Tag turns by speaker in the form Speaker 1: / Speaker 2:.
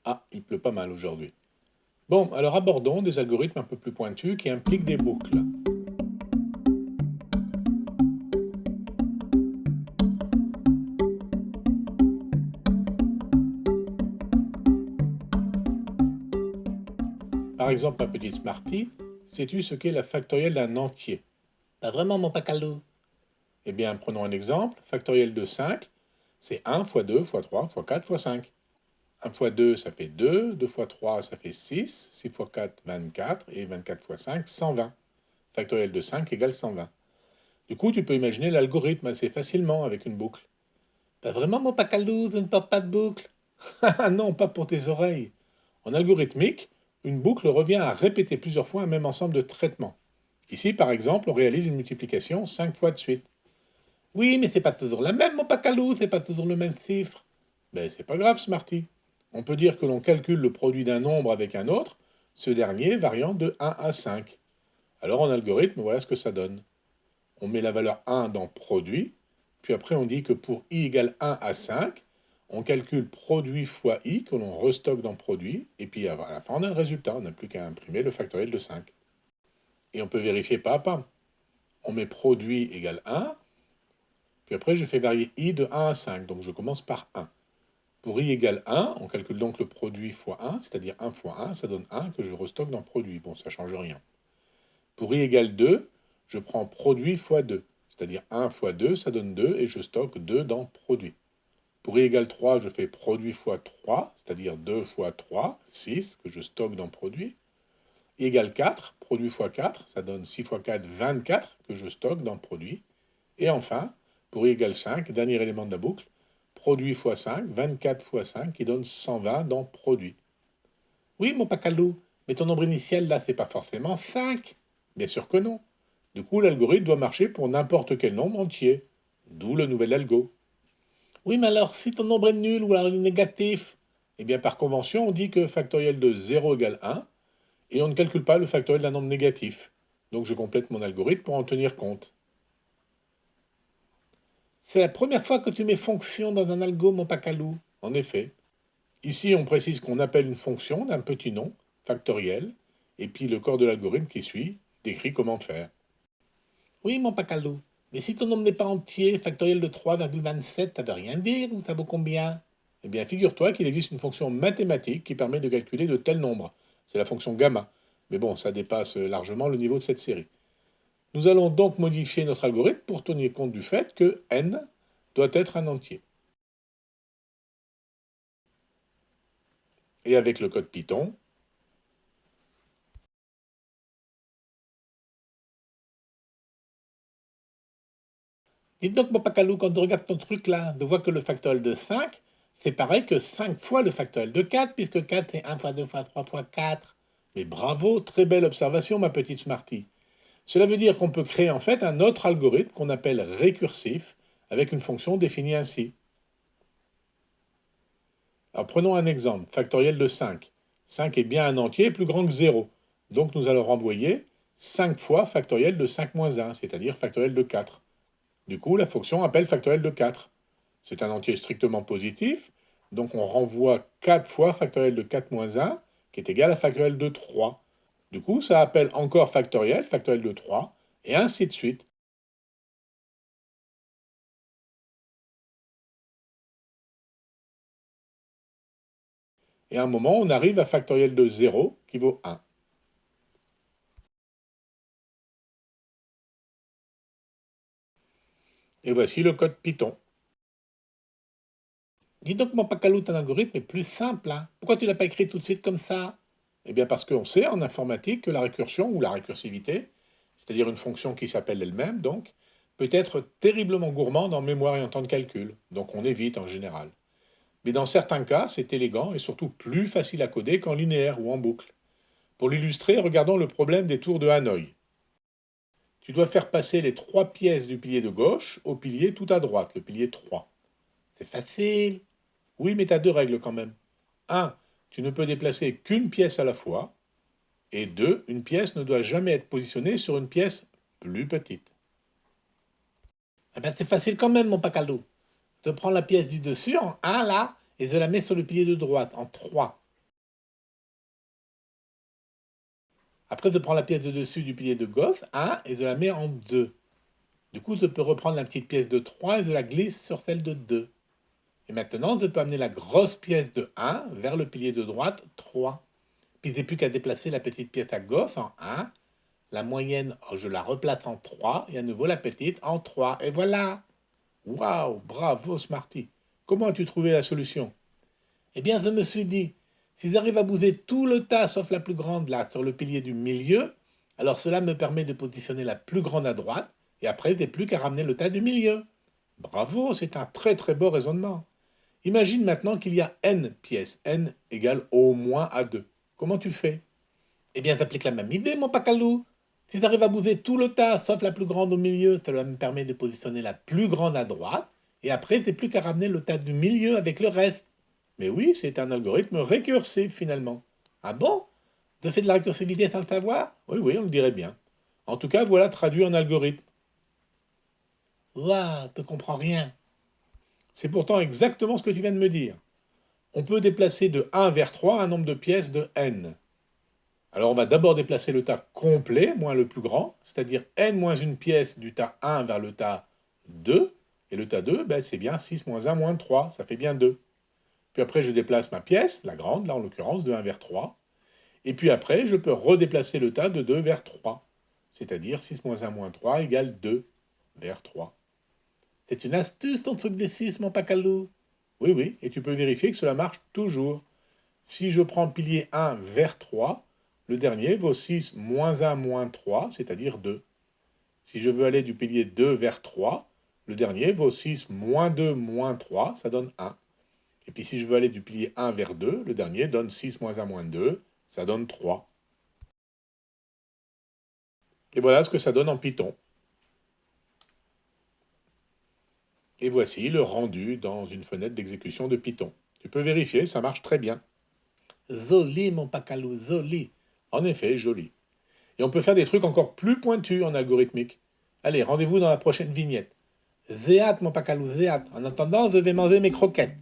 Speaker 1: Ah, il pleut pas mal aujourd'hui. Bon, alors abordons des algorithmes un peu plus pointus qui impliquent des boucles. Par exemple, ma petite Smarty, sais-tu ce qu'est la factorielle d'un entier?
Speaker 2: Pas vraiment, mon pacalou.
Speaker 1: Eh bien, prenons un exemple. Factorielle de 5, c'est 1 fois 2 fois 3 fois 4 fois 5. 1 fois 2, ça fait 2. 2 fois 3, ça fait 6. 6 fois 4, 24. Et 24 fois 5, 120. Factorielle de 5 égale 120. Du coup, tu peux imaginer l'algorithme assez facilement avec une boucle.
Speaker 2: Pas vraiment, mon pacalou, je ne porte pas de boucle.
Speaker 1: Ah non, pas pour tes oreilles. En algorithmique, une boucle revient à répéter plusieurs fois un même ensemble de traitements. Ici, par exemple, on réalise une multiplication 5 fois de suite.
Speaker 2: Oui, mais c'est pas toujours la même, mon pacalou, c'est pas toujours le même chiffre.
Speaker 1: Ben, c'est pas grave, Smarty. On peut dire que l'on calcule le produit d'un nombre avec un autre, ce dernier variant de 1 à 5. Alors en algorithme, voilà ce que ça donne. On met la valeur 1 dans produit, puis après on dit que pour i égale 1 à 5, on calcule produit fois i que l'on restocke dans produit, et puis à la fin on a le résultat, on n'a plus qu'à imprimer le factoriel de 5. Et on peut vérifier pas à pas. On met produit égale 1, puis après je fais varier i de 1 à 5, donc je commence par 1. Pour i égale 1, on calcule donc le produit fois 1, c'est-à-dire 1 fois 1, ça donne 1 que je restocke dans produit. Bon, ça ne change rien. Pour i égale 2, je prends produit fois 2, c'est-à-dire 1 fois 2, ça donne 2, et je stocke 2 dans produit. Pour i égale 3, je fais produit fois 3, c'est-à-dire 2 fois 3, 6, que je stocke dans produit. I égale 4, produit fois 4, ça donne 6 fois 4, 24, que je stocke dans produit. Et enfin, pour i égale 5, dernier élément de la boucle, produit fois 5, 24 fois 5, qui donne 120 dans produit.
Speaker 2: Oui, mon pacalou, mais ton nombre initial là, c'est pas forcément 5.
Speaker 1: Bien sûr que non. Du coup, l'algorithme doit marcher pour n'importe quel nombre entier. D'où le nouvel algo.
Speaker 2: Oui, mais alors, si ton nombre est nul ou alors il est négatif.
Speaker 1: Eh bien, par convention, on dit que factoriel de 0 égale 1, et on ne calcule pas le factoriel d'un nombre négatif. Donc je complète mon algorithme pour en tenir compte.
Speaker 2: C'est la première fois que tu mets fonction dans un algo, mon pacalou.
Speaker 1: En effet, ici on précise qu'on appelle une fonction d'un petit nom, factoriel, et puis le corps de l'algorithme qui suit décrit comment faire.
Speaker 2: Oui, mon pacalou. Mais si ton nombre n'est pas entier, factoriel de 3,27, ça veut rien dire, ou ça vaut combien?
Speaker 1: Eh bien, figure-toi qu'il existe une fonction mathématique qui permet de calculer de tels nombres. C'est la fonction gamma. Mais bon, ça dépasse largement le niveau de cette série. Nous allons donc modifier notre algorithme pour tenir compte du fait que n doit être un entier. Et avec le code Python,
Speaker 2: Dis donc, mon pacalou, quand tu regardes ton truc là, tu vois que le factoriel de 5, c'est pareil que 5 fois le factoriel de 4, puisque 4 c'est 1 fois 2 fois 3 fois 4.
Speaker 1: mais bravo, très belle observation ma petite Smarty. Cela veut dire qu'on peut créer en fait un autre algorithme qu'on appelle récursif avec une fonction définie ainsi. Alors prenons un exemple, factoriel de 5. 5 est bien un entier plus grand que 0. Donc nous allons renvoyer 5 fois factoriel de 5 moins 1, c'est-à-dire factoriel de 4. Du coup, la fonction appelle factoriel de 4. C'est un entier strictement positif, donc on renvoie 4 fois factoriel de 4 moins 1, qui est égal à factoriel de 3. Du coup, ça appelle encore factoriel de 3, et ainsi de suite. Et à un moment, on arrive à factoriel de 0, qui vaut 1. Et voici le code Python.
Speaker 2: Dis donc, mon pacalou, ton algorithme est plus simple, hein. Pourquoi tu l'as pas écrit tout de suite comme ça?
Speaker 1: Eh bien parce qu'on sait en informatique que la récursion ou la récursivité, c'est-à-dire une fonction qui s'appelle elle-même, donc, peut être terriblement gourmande en mémoire et en temps de calcul, donc on évite en général. Mais dans certains cas, c'est élégant et surtout plus facile à coder qu'en linéaire ou en boucle. Pour l'illustrer, regardons le problème des tours de Hanoï. Tu dois faire passer les 3 pièces du pilier de gauche au pilier tout à droite, le pilier 3.
Speaker 2: C'est facile.
Speaker 1: Oui, mais tu as deux règles quand même. 1. Tu ne peux déplacer qu'une pièce à la fois. Et 2. Une pièce ne doit jamais être positionnée sur une pièce plus petite.
Speaker 2: Eh ben, c'est facile quand même, mon pacalou. Je prends la pièce du dessus en 1 là, et je la mets sur le pilier de droite en 3. Après, je prends la pièce de dessus du pilier de gauche, 1, et je la mets en 2. Du coup, je peux reprendre la petite pièce de 3 et je la glisse sur celle de 2. Et maintenant, je peux amener la grosse pièce de 1 vers le pilier de droite, 3. Puis j'ai plus qu'à déplacer la petite pièce à gauche en 1. La moyenne, je la replace en 3. Et à nouveau la petite en 3. Et voilà! Waouh! Bravo, Smarty! Comment as-tu trouvé la solution? Eh bien, je me suis dit, si j'arrive à bouger tout le tas sauf la plus grande là sur le pilier du milieu, alors cela me permet de positionner la plus grande à droite, et après, il n'est plus qu'à ramener le tas du milieu. Bravo, c'est un très très beau raisonnement. Imagine maintenant qu'il y a n pièces, n égale au moins à 2. Comment tu fais? Eh bien, t'appliques la même idée, mon pacalou. Si tu arrives à bouger tout le tas, sauf la plus grande au milieu, cela me permet de positionner la plus grande à droite, et après, t'es plus qu'à ramener le tas du milieu avec le reste. Mais oui, c'est un algorithme récursif finalement. Ah bon? Tu fais de la récursivité sans le savoir? Oui, oui, on le dirait bien. En tout cas, voilà traduit en algorithme. Ouah, te comprends rien. C'est pourtant exactement ce que tu viens de me dire. On peut déplacer de 1 vers 3 un nombre de pièces de n. Alors on va d'abord déplacer le tas complet, moins le plus grand, c'est-à-dire n moins une pièce du tas 1 vers le tas 2. Et le tas 2, ben, c'est bien 6 moins 1 moins 3, ça fait bien 2. Puis après, je déplace ma pièce, la grande, là en l'occurrence, de 1 vers 3. Et puis après, je peux redéplacer le tas de 2 vers 3. C'est-à-dire 6 moins 1 moins 3 égale 2 vers 3. C'est une astuce ton truc des 6, mon pacalou. Oui, oui, et tu peux vérifier que cela marche toujours. Si je prends pilier 1 vers 3, le dernier vaut 6 moins 1 moins 3, c'est-à-dire 2. Si je veux aller du pilier 2 vers 3, le dernier vaut 6 moins 2 moins 3, ça donne 1. Et puis si je veux aller du pilier 1 vers 2, le dernier donne 6 moins 1 moins 2, ça donne 3. Et voilà ce que ça donne en Python. Et voici le rendu dans une fenêtre d'exécution de Python. Tu peux vérifier, ça marche très bien. Joli, mon pacalou, joli. En effet, joli. Et on peut faire des trucs encore plus pointus en algorithmique. Allez, rendez-vous dans la prochaine vignette. Zéat, mon pacalou, zéat. En attendant, je vais manger mes croquettes.